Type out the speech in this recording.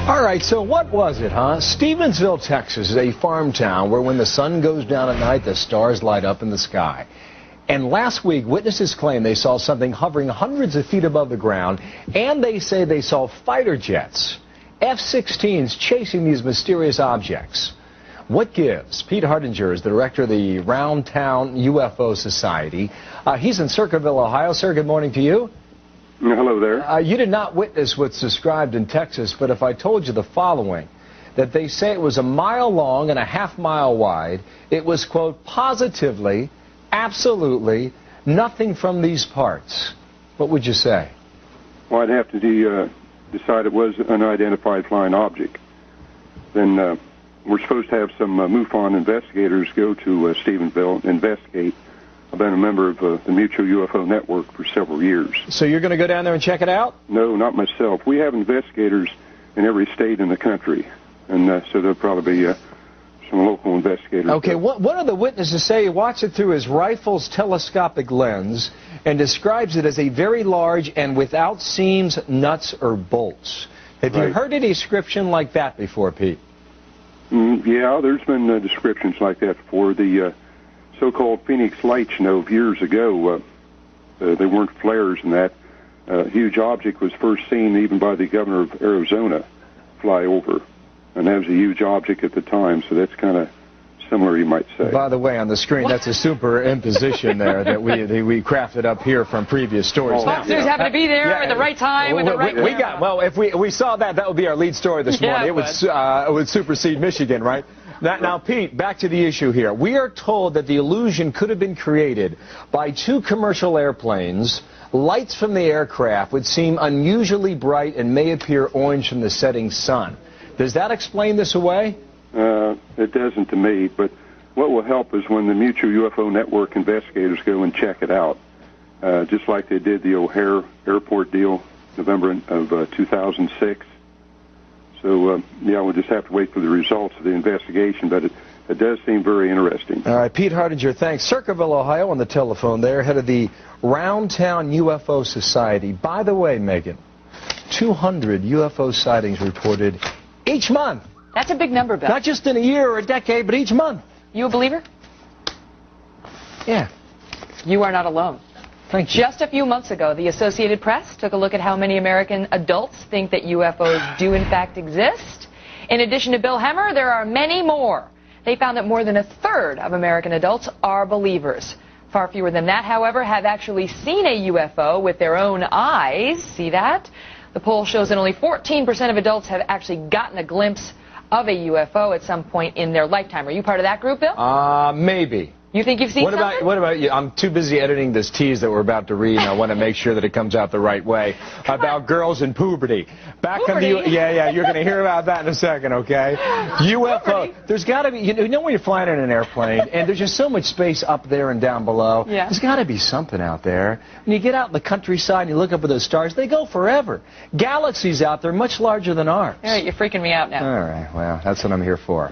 All right, so what was it, huh? Stevensville, Texas is a farm town where when the sun goes down at night, the stars light up in the sky. And last week, witnesses claim they saw something hovering hundreds of feet above the ground, and they say they saw fighter jets, F-16s, chasing these mysterious objects. What gives? Pete Hardinger is the director of the Round Town UFO Society. He's in Circleville, Ohio. Sir, good morning to you. Hello there. You did not witness what's described in Texas, but if I told you the following, that they say it was a mile long and a half-mile wide, it was, quote, positively, absolutely, nothing from these parts, what would you say? Well, I'd have to decide it was an unidentified flying object. Then we're supposed to have some MUFON investigators go to Stevensville and investigate. I've been a member of the Mutual UFO Network for several years. So you're going to go down there and check it out? No, not myself. We have investigators in every state in the country, and so there'll probably be some local investigators. Okay, what do the witnesses say? He watched it through his rifle's telescopic lens and describes it as a very large and without seams, nuts, or bolts. Have you heard a description like that before, Pete? Yeah, there's been descriptions like that before. The so-called Phoenix Lights, years ago, they weren't flares, and that huge object was first seen even by the governor of Arizona fly over, and that was a huge object at the time, so that's kind of similar, you might say. By the way, on the screen, that's a superimposition there that we crafted up here from previous stories. Officers happen to be there at the right time at the right time. Well, if we saw that, that would be our lead story this morning. It would supersede Michigan, right? Now, Pete, back to the issue here. We are told that the illusion could have been created by two commercial airplanes. Lights from the aircraft would seem unusually bright and may appear orange from the setting sun. Does that explain this away? It doesn't to me, but what will help is when the Mutual UFO Network investigators go and check it out, just like they did the O'Hare Airport deal November of 2006. So, yeah, we'll just have to wait for the results of the investigation, but it does seem very interesting. All right, Pete Hardinger, thanks. Circleville, Ohio, on the telephone there, head of the Round Town UFO Society. By the way, Megan, 200 UFO sightings reported each month. That's a big number, Bill. Not just in a year or a decade, but each month. You a believer? Yeah. You are not alone. Thank you. Just a few months ago, the Associated Press took a look at how many American adults think that UFOs do in fact exist. In addition to Bill Hemmer, there are many more. They found that more than a third of American adults are believers. Far fewer than that, however, have actually seen a UFO with their own eyes. See that? The poll shows that only 14% of adults have actually gotten a glimpse of a UFO at some point in their lifetime. Are you part of that group, Bill? Maybe. You think you've seen something? What about you? I'm too busy editing this tease that we're about to read, and I want to make sure that it comes out the right way. About girls in puberty. Yeah, you're going to hear about that in a second, okay? UFO. There's got to be, you know when you're flying in an airplane, and there's just so much space up there and down below. Yeah. There's got to be something out there. When you get out in the countryside and you look up at those stars, they go forever. Galaxies out there much larger than ours. All right, you're freaking me out now. All right, well, that's what I'm here for.